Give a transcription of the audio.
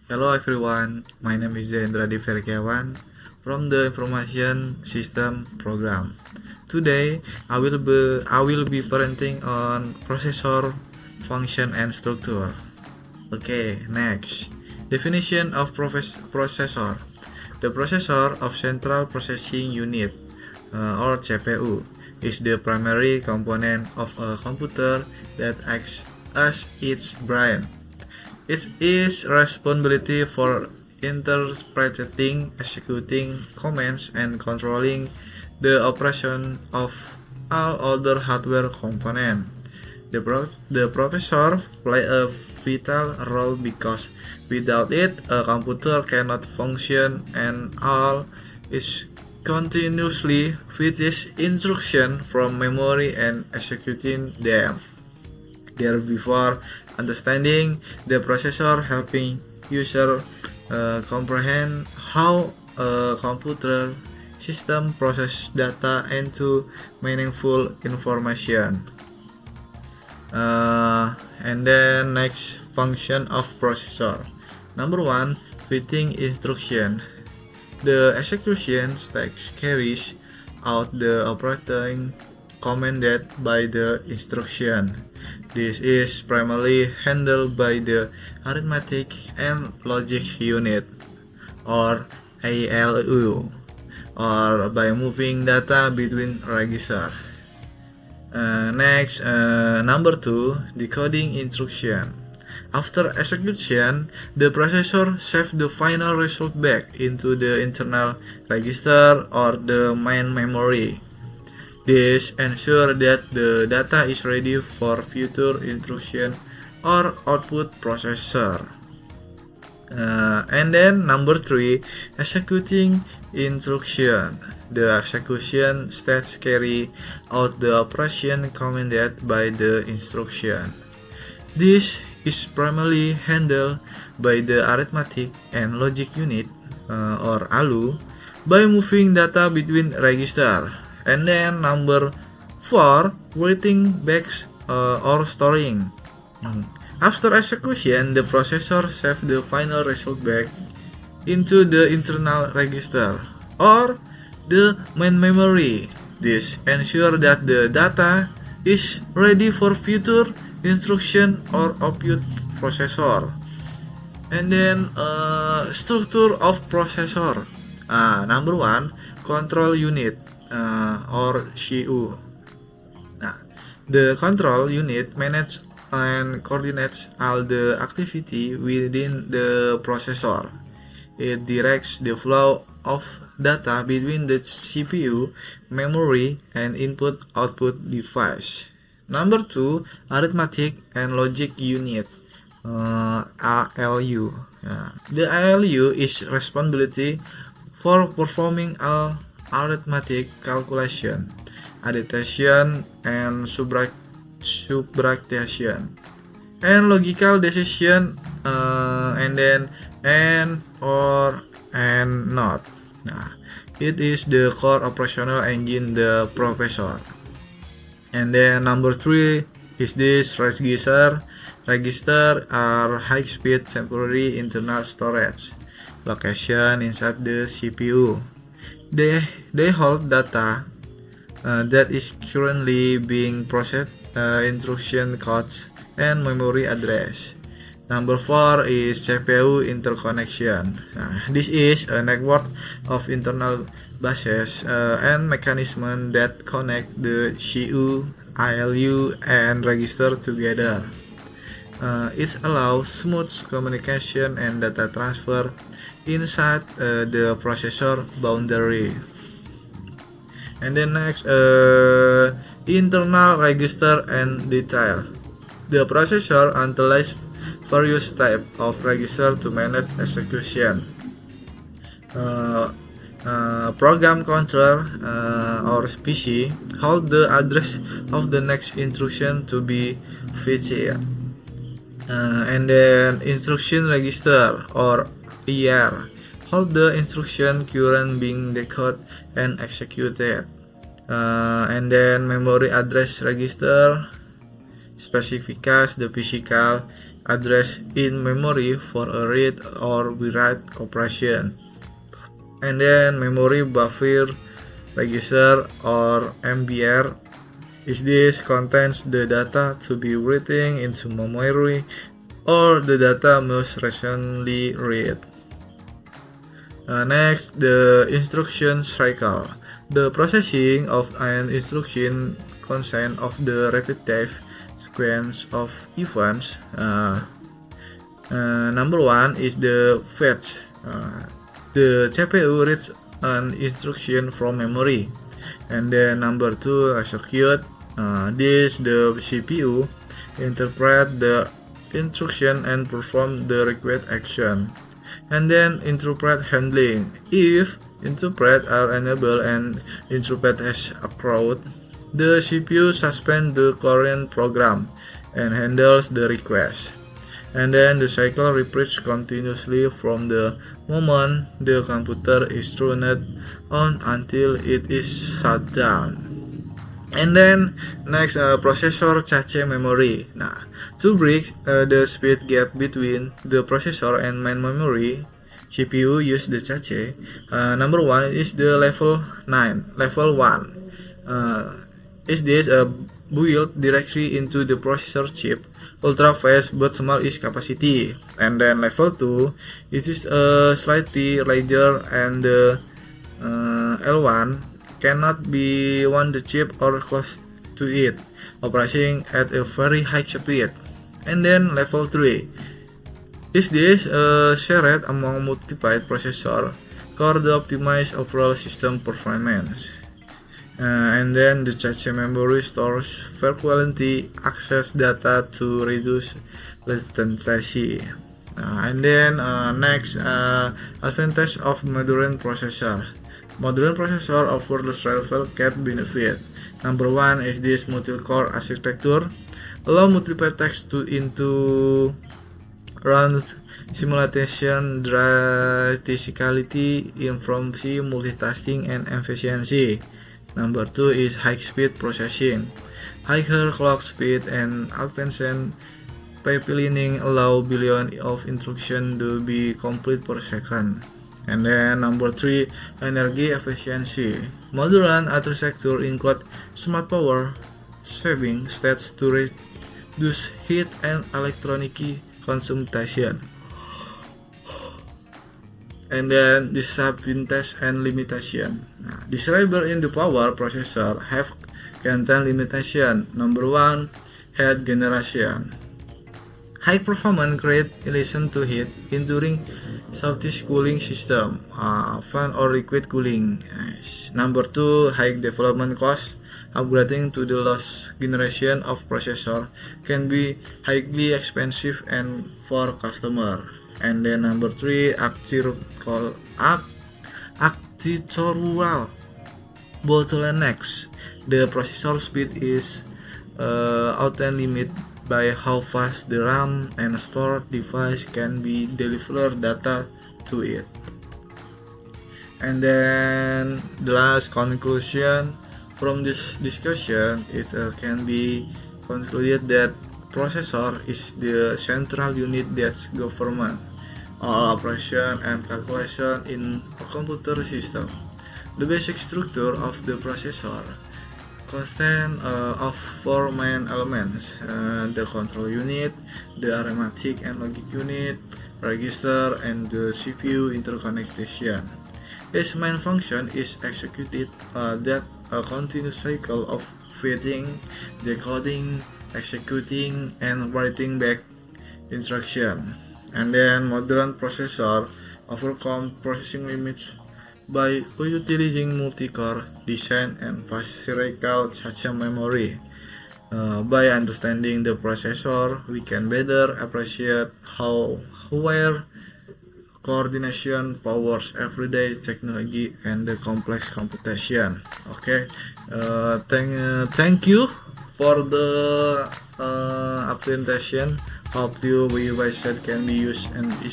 Hello everyone, my name is Jendra Diverkiawan from the Information System Program. Today, I will be presenting on processor function and structure. Okay, next. Definition of processor. The processor of Central Processing Unit or CPU is the primary component of a computer that acts as its brain. It is responsibility for interpreting, executing commands, and controlling the operation of all other hardware components. The processor play a vital role because without it, a computer cannot function and all is continuously fetches instruction from memory and executing them. Therefore, understanding the processor helping user comprehend how a computer system process data into meaningful information. And then next function of processor. Number one, fitting instruction. The execution stack carries out the operating commanded by the instruction. This is primarily handled by the arithmetic and logic unit or ALU or by moving data between registers. Next, number two, decoding instruction. After execution, the processor saves the final result back into the internal register or the main memory. This ensures that the data is ready for future instruction or output processor. And then number three, executing instruction. The execution steps carry out the operation commanded by the instruction. This is primarily handled by the arithmetic and logic unit or ALU by moving data between registers. And then number four, writing back or storing. After execution, the processor saves the final result back into the internal register or the main memory. This ensures that the data is ready for future instruction or output processor. And then structure of processor. Number one, control unit or CU. The control unit manages and coordinates all the activity within the processor. It directs the flow of data between the CPU, memory, and input-output device. Number two, arithmetic and logic unit, ALU. The ALU is responsibility for performing all arithmetic calculation, addition, and subtraction, and logical decision, and then and or and not. It is the core operational engine the processor. And then number three is this register. Register are high-speed temporary internal storage location inside the CPU. They hold data that is currently being processed, instruction codes, and memory address. Number four is CPU interconnection. This is a network of internal buses and mechanisms that connect the CU, ALU, and register together. It allows smooth communication and data transfer inside the processor boundary. And then next, internal register and detail. The processor utilize various types of register to manage execution. Program controller or PC hold the address of the next instruction to be fetched. And then instruction register or ER hold the instruction current being decoded and executed. And then memory address register specifies the physical address in memory for a read or write operation. And then memory buffer register or MBR is this contains the data to be written into memory or the data most recently read. Next, the instruction cycle. The processing of an instruction consists of the repetitive sequence of events. Number one is the fetch. The CPU reads an instruction from memory, and then number two, execute. This the CPU interpret the instruction and perform the required action. And then interpret handling. If interpret are enabled and interpret has occurred, the CPU suspend the current program and handles the request. And then the cycle repeats continuously from the moment the computer is turned on until it is shut down. And then next, processor cache memory. Nah, to bridge the speed gap between the processor and main memory, CPU use the cache. Number one is the level 1. Is this built directly into the processor chip, ultra fast but small its capacity. And then level 2 is slightly larger, and the L1 cannot be on the chip or close to it, operating at a very high speed. And then level 3 is this shared among multiple processor core to optimize overall system performance. And then the cache memory stores frequently access data to reduce latency. And then next, advantage of modern processor. Modern processor offer the several key benefit. Number one is this multi-core architecture, allow multiple tasks to into run simulation, drastically improve multitasking and efficiency. Number two is high-speed processing. Higher clock speed and advanced pipelining allow billions of instructions to be complete per second. And then number three, energy efficiency. Modern architecture include smart power saving steps to reduce heat and electronic consumption. And then disadvantage and limitation. Disabled in the power processor have contain limitation. Number one, heat generation. High performance create illusion to heat during Southeast cooling system, fan or liquid cooling. Number two, high development cost. Upgrading to the last generation of processor can be highly expensive and for customer. And then number three, architectural bottlenecks. The processor speed is often limited by how fast the RAM and storage device can be deliver data to it. And then the last conclusion from this discussion, it can be concluded that processor is the central unit that governs all operation and calculation in a computer system. The basic structure of the processor consists of four main elements: the control unit, the arithmetic and logic unit, register, and the CPU interconnection. Its main function is executed that a continuous cycle of feeding, decoding, executing, and writing back instruction. And then modern processor overcome processing limits by utilizing multi-core design and physical cache memory. By understanding the processor, we can better appreciate how where coordination powers everyday technology and the complex computation. Okay, thank you for the presentation. Hope you what you guys said can be used and is